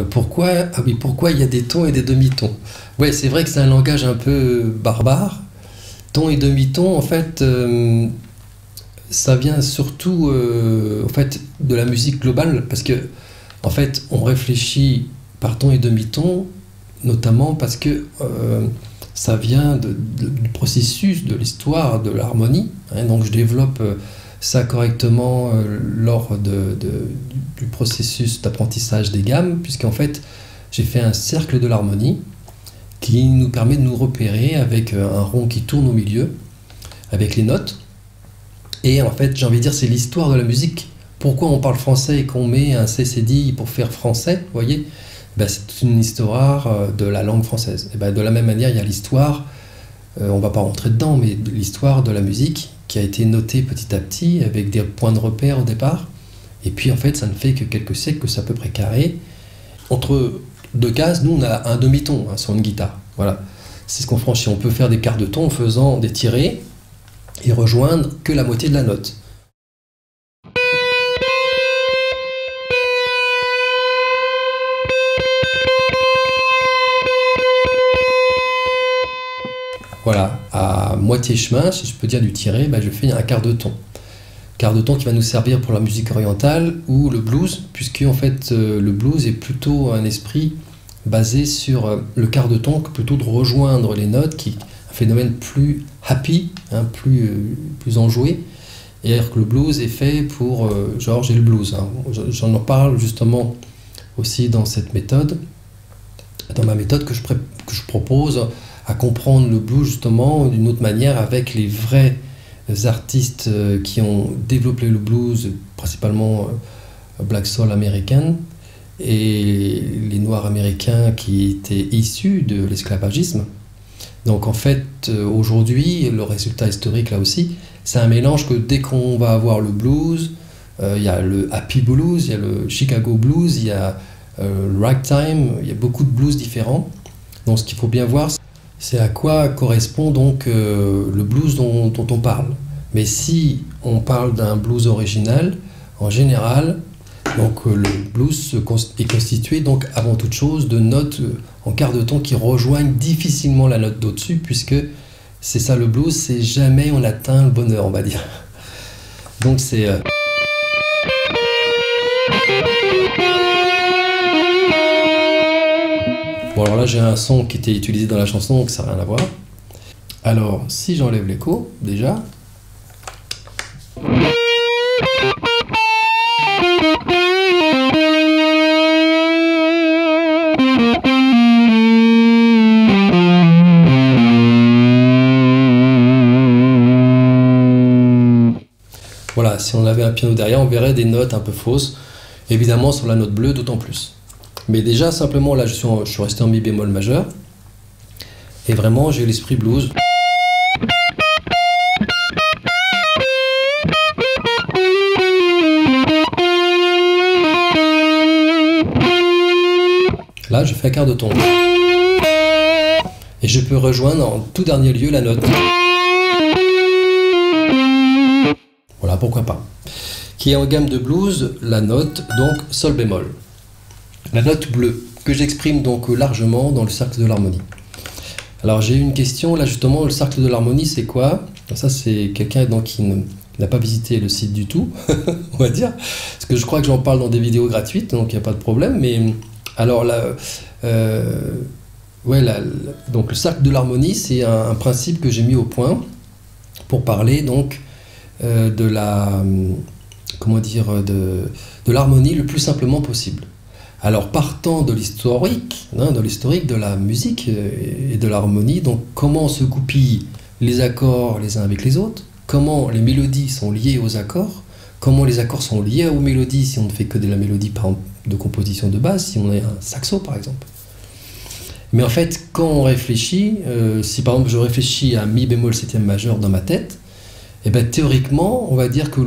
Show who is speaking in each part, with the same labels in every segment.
Speaker 1: Pourquoi? Ah oui, pourquoi il y a des tons et des demi-tons? Ouais, c'est vrai que c'est un langage un peu barbare. Ton et demi-ton, en fait, ça vient surtout en fait, de la musique globale, parce que en fait, on réfléchit par ton et demi-ton, notamment parce que ça vient du processus de l'histoire de l'harmonie, hein. Donc je développe ça correctement lors du processus d'apprentissage des gammes, puisqu'en fait, j'ai fait un cercle de l'harmonie qui nous permet de nous repérer avec un rond qui tourne au milieu, avec les notes. Et en fait, j'ai envie de dire, c'est l'histoire de la musique. Pourquoi on parle français et qu'on met un CCDI pour faire français, vous voyez? Ben, c'est une histoire de la langue française. Et ben, de la même manière, il y a l'histoire, on ne va pas rentrer dedans, mais l'histoire de la musique qui a été notée petit à petit avec des points de repère au départ. Et puis en fait, ça ne fait que quelques siècles que c'est à peu près carré. Entre deux cases, nous, on a un demi-ton sur une guitare. Voilà. C'est ce qu'on franchit. On peut faire des quarts de ton en faisant des tirés et rejoindre que la moitié de la note. Voilà, à moitié chemin, si je peux dire du tiré, ben je fais un quart de ton. Quart de ton qui va nous servir pour la musique orientale ou le blues, puisque en fait le blues est plutôt un esprit basé sur le quart de ton, plutôt de rejoindre les notes, qui est un phénomène plus happy, hein, plus enjoué. Et alors que le blues est fait pour George et le blues, hein. J'en parle justement aussi dans cette méthode, dans ma méthode que je propose à comprendre le blues justement d'une autre manière avec les vrais artistes qui ont développé le blues, principalement Black Soul américaine, et les Noirs américains qui étaient issus de l'esclavagisme. Donc en fait, aujourd'hui, le résultat historique là aussi, c'est un mélange que dès qu'on va avoir le blues, il y a le happy blues, il y a le Chicago blues, il y a le ragtime, il y a beaucoup de blues différents. Donc ce qu'il faut bien voir, c'est à quoi correspond donc le blues dont on parle. Mais si on parle d'un blues original, en général, donc le blues est constitué donc avant toute chose de notes en quart de ton qui rejoignent difficilement la note d'au-dessus, puisque c'est ça le blues, c'est jamais on atteint le bonheur, on va dire. Donc c'est bon, alors là j'ai un son qui était utilisé dans la chanson, donc ça n'a rien à voir. Alors si j'enlève l'écho, déjà. Voilà, si on avait un piano derrière, on verrait des notes un peu fausses. Évidemment, sur la note bleue, d'autant plus. Mais déjà, simplement, là, je suis resté en mi bémol majeur. Et vraiment, j'ai l'esprit blues. Là, je fais un quart de ton. Et je peux rejoindre en tout dernier lieu la note. Voilà, pourquoi pas. Qui est en gamme de blues, la note, donc sol bémol. La note bleue, que j'exprime donc largement dans le cercle de l'harmonie. Alors j'ai une question, là justement, le cercle de l'harmonie, c'est quoi? Ça, c'est quelqu'un qui n'a pas visité le site du tout, on va dire. Parce que je crois que j'en parle dans des vidéos gratuites, donc il n'y a pas de problème. Mais alors là, ouais, donc le cercle de l'harmonie, c'est un principe que j'ai mis au point pour parler donc de la, comment dire, de l'harmonie le plus simplement possible. Alors partant de l'historique, hein, de la musique et de l'harmonie, donc comment se goupillent les accords les uns avec les autres, comment les mélodies sont liées aux accords, comment les accords sont liés aux mélodies si on ne fait que de la mélodie par exemple, de composition de base, si on est un saxo par exemple. Mais en fait, quand on réfléchit, si par exemple je réfléchis à mi bémol septième majeur dans ma tête, et bien théoriquement, on va dire que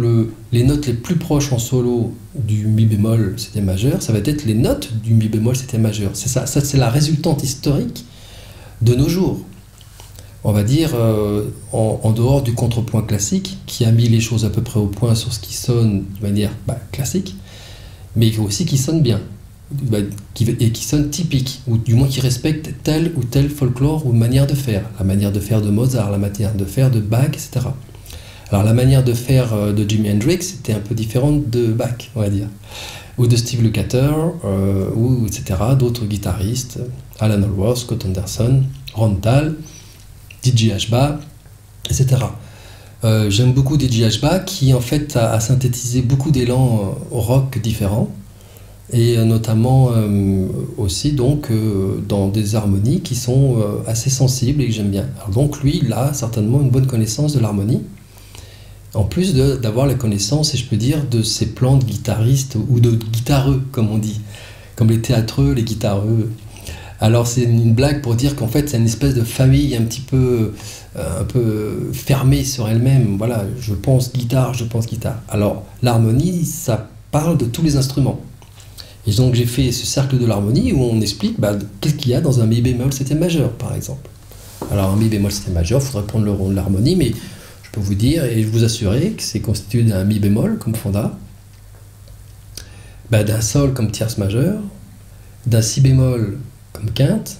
Speaker 1: les notes les plus proches en solo du mi bémol septième majeur, ça va être les notes du mi bémol septième majeur. C'est ça c'est la résultante historique de nos jours. On va dire en dehors du contrepoint classique, qui a mis les choses à peu près au point sur ce qui sonne de manière classique, mais aussi qui sonne bien. et qui sonne typique, ou du moins qui respecte tel ou tel folklore ou manière de faire. La manière de faire de Mozart, la manière de faire de Bach, etc. Alors la manière de faire de Jimi Hendrix était un peu différente de Bach, on va dire. Ou de Steve Lukather, ou etc. D'autres guitaristes, Alan Allworth, Scott Anderson, Ron Thal, DJ Ashba, etc. J'aime beaucoup DJ Ashba qui en fait a synthétisé beaucoup d'élan rock différents et notamment aussi donc dans des harmonies qui sont assez sensibles et que j'aime bien. Alors donc lui, il a certainement une bonne connaissance de l'harmonie, en plus d'avoir la connaissance, et je peux dire, de ces plans de guitaristes ou de guitareux, comme on dit, comme les théâtreux, les guitareux. Alors c'est une blague pour dire qu'en fait c'est une espèce de famille un peu fermée sur elle-même. Voilà, je pense guitare, je pense guitare. Alors l'harmonie, ça parle de tous les instruments. Et donc j'ai fait ce cercle de l'harmonie où on explique qu'est-ce qu'il y a dans un mi bémol septième majeur, par exemple. Alors un mi bémol septième majeur, il faudrait prendre le rond de l'harmonie, mais je peux vous dire et vous assurer que c'est constitué d'un mi bémol comme fonda, d'un sol comme tierce majeure, d'un si bémol comme quinte,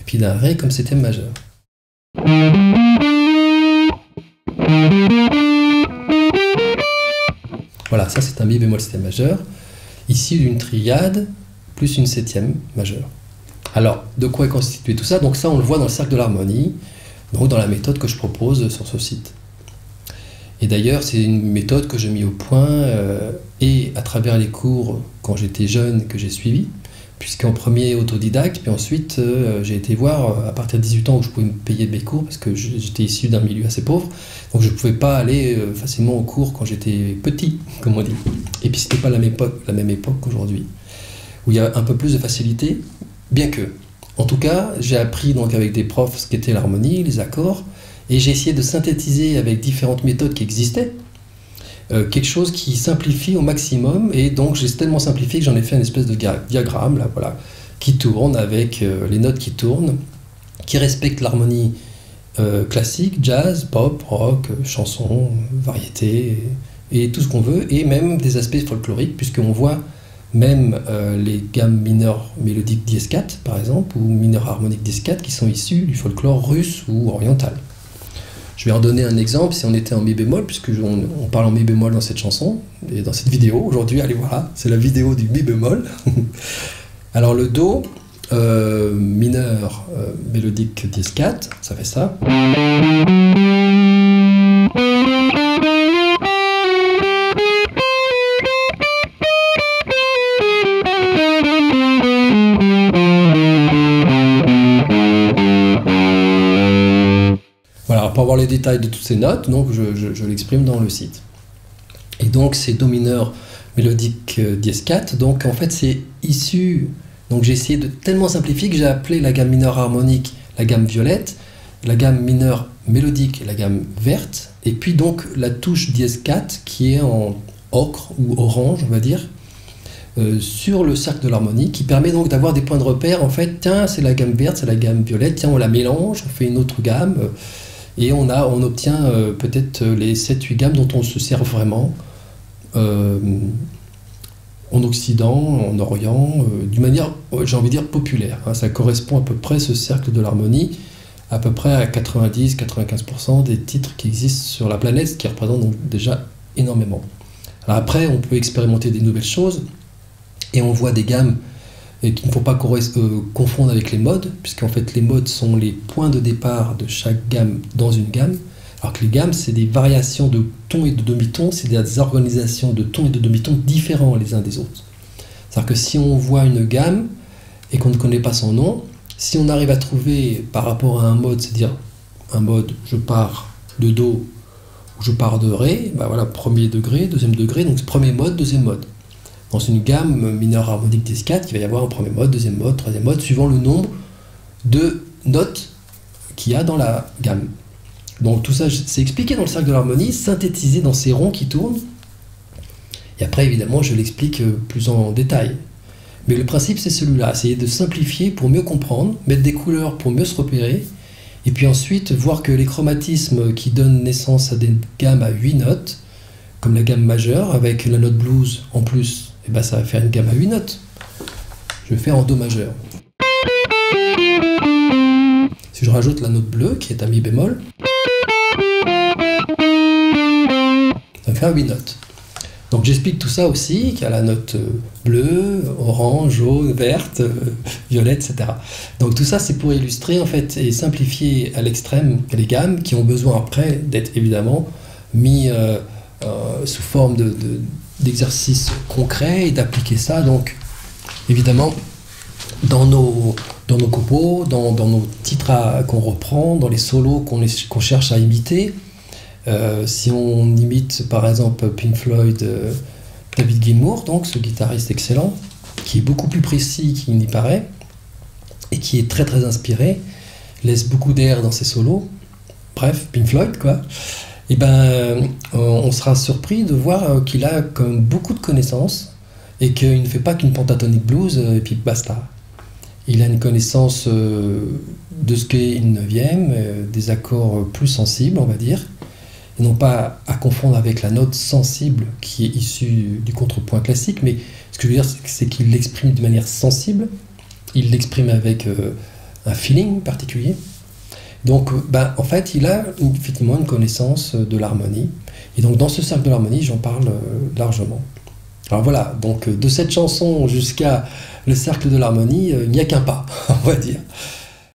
Speaker 1: et puis d'un ré comme septième majeur. Voilà, ça c'est un mi bémol septième majeur, issu d'une triade plus une septième majeure. Alors, de quoi est constitué tout ça? Donc ça, on le voit dans le cercle de l'harmonie, donc dans la méthode que je propose sur ce site. Et d'ailleurs, c'est une méthode que j'ai mis au point et à travers les cours quand j'étais jeune que j'ai suivi, puisqu'en premier autodidacte, puis ensuite j'ai été voir à partir de 18 ans où je pouvais me payer mes cours parce que j'étais issu d'un milieu assez pauvre, donc je ne pouvais pas aller facilement aux cours quand j'étais petit, comme on dit. Et puis c'était pas la même époque qu'aujourd'hui, où il y a un peu plus de facilité, bien que. En tout cas, j'ai appris donc avec des profs ce qu'était l'harmonie, les accords, et j'ai essayé de synthétiser avec différentes méthodes qui existaient, quelque chose qui simplifie au maximum, et donc j'ai tellement simplifié que j'en ai fait une espèce de diagramme, là, voilà, qui tourne avec les notes qui tournent, qui respecte l'harmonie classique, jazz, pop, rock, chanson, variété, et tout ce qu'on veut, et même des aspects folkloriques, puisqu'on voit même les gammes mineures mélodiques dièse 4, par exemple, ou mineures harmoniques dièse 4, qui sont issues du folklore russe ou oriental. Je vais en donner un exemple, si on était en mi bémol, puisque on parle en mi bémol dans cette chanson, et dans cette vidéo, aujourd'hui, allez voilà, c'est la vidéo du mi bémol. Alors le Do, mineur mélodique dièse 4, ça fait ça. Voilà, pour avoir les détails de toutes ces notes, donc je l'exprime dans le site. Et donc c'est Do mineur mélodique dièse 4, donc en fait c'est issu, donc j'ai essayé de tellement simplifier que j'ai appelé la gamme mineure harmonique la gamme violette, la gamme mineure mélodique la gamme verte, et puis donc la touche dièse 4 qui est en ocre ou orange, on va dire, sur le cercle de l'harmonie, qui permet donc d'avoir des points de repère. En fait, tiens, c'est la gamme verte, c'est la gamme violette, tiens, on la mélange, on fait une autre gamme, et on obtient peut-être les 7-8 gammes dont on se sert vraiment en Occident, en Orient, d'une manière, j'ai envie de dire, populaire. Hein. Ça correspond à peu près, ce cercle de l'harmonie, à peu près à 90-95% des titres qui existent sur la planète, ce qui représente donc déjà énormément. Alors après, on peut expérimenter des nouvelles choses, et on voit des gammes qu'il ne faut pas confondre avec les modes, puisqu'en fait les modes sont les points de départ de chaque gamme dans une gamme, alors que les gammes, c'est des variations de tons et de demi-tons, c'est des organisations de tons et de demi-tons différents les uns des autres. C'est-à-dire que si on voit une gamme et qu'on ne connaît pas son nom, si on arrive à trouver par rapport à un mode, c'est-à-dire un mode, je pars de Do ou je pars de Ré, voilà, premier degré, deuxième degré, donc premier mode, deuxième mode. Dans une gamme mineure harmonique dièse 4, il va y avoir un premier mode, deuxième mode, troisième mode, suivant le nombre de notes qu'il y a dans la gamme. Donc tout ça, c'est expliqué dans le cercle de l'harmonie, synthétisé dans ces ronds qui tournent. Et après, évidemment, je l'explique plus en détail. Mais le principe, c'est celui-là, essayer de simplifier pour mieux comprendre, mettre des couleurs pour mieux se repérer, et puis ensuite voir que les chromatismes qui donnent naissance à des gammes à 8 notes, comme la gamme majeure, avec la note blues en plus, ça va faire une gamme à 8 notes. je vais faire en Do majeur. Si je rajoute la note bleue, qui est à mi bémol, ça me fait un 8 notes. Donc j'explique tout ça aussi, qu'il y a la note bleue, orange, jaune, verte, violette, etc. Donc tout ça, c'est pour illustrer en fait et simplifier à l'extrême les gammes qui ont besoin après d'être évidemment mis sous forme d'exercices concrets et d'appliquer ça. Donc évidemment dans nos compos, dans nos titres qu'on reprend, dans les solos qu'on cherche à imiter. Si on imite par exemple Pink Floyd, David Gilmour, donc ce guitariste excellent, qui est beaucoup plus précis qu'il n'y paraît, et qui est très très inspiré, laisse beaucoup d'air dans ses solos, bref, Pink Floyd quoi, et ben on sera surpris de voir qu'il a quand même beaucoup de connaissances, et qu'il ne fait pas qu'une pentatonic blues, et puis basta. Il a une connaissance de ce qu'est une neuvième, des accords plus sensibles, on va dire, et non pas à confondre avec la note sensible qui est issue du contrepoint classique, mais ce que je veux dire, c'est qu'il l'exprime de manière sensible, il l'exprime avec un feeling particulier. Donc, en fait, il a effectivement une connaissance de l'harmonie, et donc dans ce cercle de l'harmonie, j'en parle largement. Alors voilà, donc de cette chanson jusqu'à le cercle de l'harmonie, il n'y a qu'un pas, on va dire.